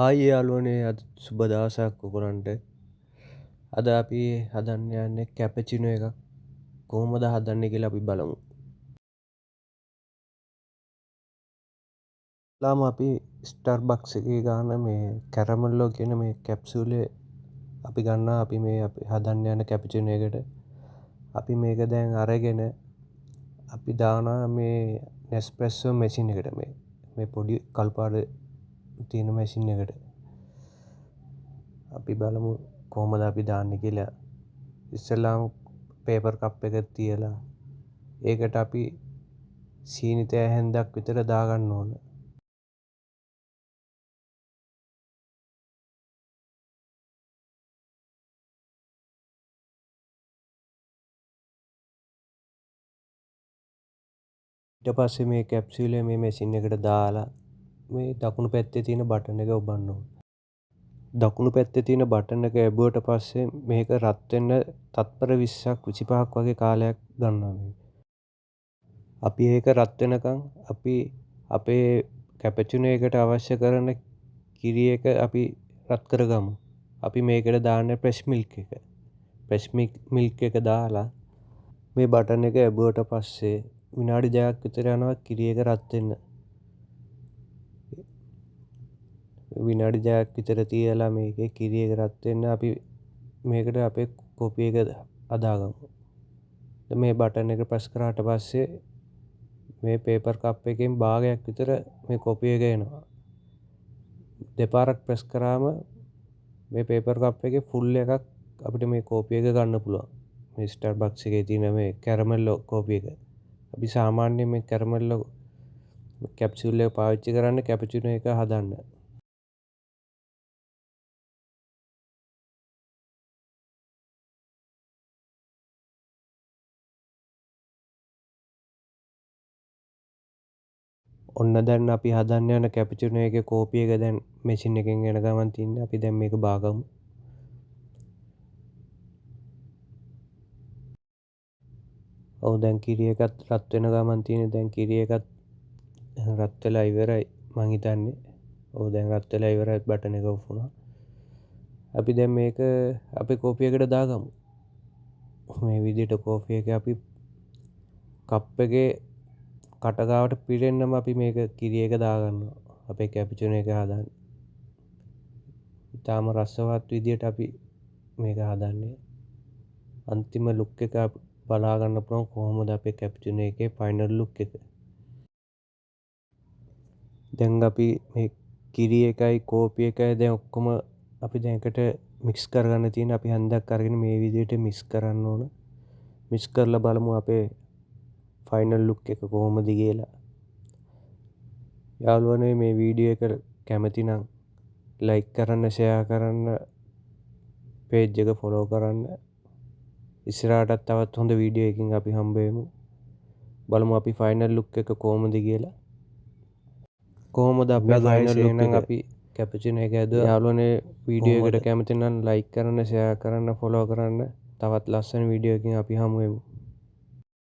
Hi යාළුවනේ අද සුබ දවසක් ඔයගොල්ලන්ට. අද අපි හදන්න යන්නේ කැපචිනෝ එකක්. කොහොමද හදන්නේ කියලා අපි බලමු. ලාම අපි ස්ටාර්බක්ස් එකේ ගන්න මේ කැරමල්ලෝ කියන මේ කැප්සූලේ අපි ගන්නවා අපි මේ අපි හදන්න යන කැපචිනෝ එකට. අපි මේක දැන් අරගෙන අපි දානවා මේ නෙස්ප්‍රෙස්සෝ මැෂින් එකට මේ පොඩි කල්පාට තියෙන මැෂින් එකට. අපි බලමු කොහොමද අපි දාන්නේ කියලා. ඉස්සෙල්ලාම පේපර් කප් එක තියලා ඒකට අපි සීනි තෑ හැන්දක් විතර දාගන්න ඕන. ඊට පස්සේ මේ කැප්සියුලේ මේ මැෂින් එකට දාලා මේ දකුණු පැත්තේ තියෙන බටන් එක ඔබන්න ඕන. දකුණු පැත්තේ තියෙන බටන් එක ඇබුවට පස්සේ මේක රත් වෙන්න තත්පර 20ක් 25ක් වගේ කාලයක් ගන්නවා මේක. අපි ඒක රත් වෙනකන් අපි අපේ කැපචිනෝ එකට අවශ්‍ය කරන කිරි එක අපි රත් කරගමු. අපි මේකට දාන්නේ ප්‍රෙස් මිල්ක් එක. ප්‍රෙස් මිල්ක් එක දාලා මේ බටන් එක ඇබුවට පස්සේ විනාඩි 2ක් විතර යනවා කිරි එක රත් වෙන්න. විනාඩි 2ක් විතර තියලා මේකේ කිරි එක රත් වෙන්න අපි මේකට අපේ කොපි එක අදාගමු. මේ බටන් එක ප්‍රෙස් කරාට පස්සේ මේ පේපර් කප් එකෙන් භාගයක් විතර මේ කොපි එක එනවා. දෙපාරක් ප්‍රෙස් කරාම මේ පේපර් කප් එකේ ෆුල් එකක් අපිට මේ කෝපි එක ගන්න පුළුවන්. මේ ස්ටාර්බක්ස් එකේ තියෙන මේ කැරමල්ලෝ කෝපි එක. අපි සාමාන්‍යයෙන් මේ කැරමල්ලෝ කැප්සියුල් එක පාවිච්චි කරන්නේ කැපචිනෝ එක හදන්න. ඔන්න දැන් අපි හදන්න යන කැපචිනෝ එකේ කෝපි එක දැන් මැෂින් එකෙන් එන ගමන් තින්නේ. අපි දැන් මේක බාගමු. ඔව් දැන් කිරි එකත් රත් වෙන ගමන් තියෙන්නේ. දැන් කිරි එකත් රත් වෙලා ඉවරයි මං හිතන්නේ. ඔව් දැන් රත් වෙලා ඉවරයි බටන් එක ඔෆ් වුණා. අපි දැන් මේක අපේ කෝපි එකට දාගමු. මේ විදිහට කෝපි එක අපි කප් එකේ කට ගාවට පිරෙන්නම අපි මේක කිරි එක දාගන්නවා. අපේ කැපචිනෝ එක හදන්න. ඉතාලම රසවත් විදිහට අපි මේක හදන්නේ. අන්තිම ලුක් එක බලා ගන්න පුළුවන් කොහොමද අපේ කැපචිනෝ එකේ ෆයිනල් ලුක් එක. දැන් අපි මේ කිරි එකයි කෝපි එකයි දැන් ඔක්කොම අපි දැන් එකට මික්ස් කරගන්න තියෙන. අපි හන්දක් අරගෙන මේ විදිහට මික්ස් කරන්න ඕන. මික්ස් කරලා බලමු අපේ ෆයිනල් ලුක් එක කොහොමද කියලා. යාළුවනේ මේ වීඩියෝ එක කැමති නම් ලයික් කරන්න, ෂෙයා කරන්න, පේජ් එක ෆොලෝ කරන්න. ඉස්සරහටත් තවත් හොඳ වීඩියෝ එකකින් අපි හම්බ වෙමු. බලමු අපි ෆයිනල් ලුක් එක කොහොමද කියලා. කොහොමද අපේ ෆයිනල් ලුක් එක අපි කැපචිනෝ එක ඇදුවා. යාළුවනේ වීඩියෝ එකට කැමති නම් ලයික් කරන්න, ෂෙයා කරන්න, ෆොලෝ කරන්න. තවත් ලස්සන වීඩියෝ එකකින් අපි හමු වෙමු.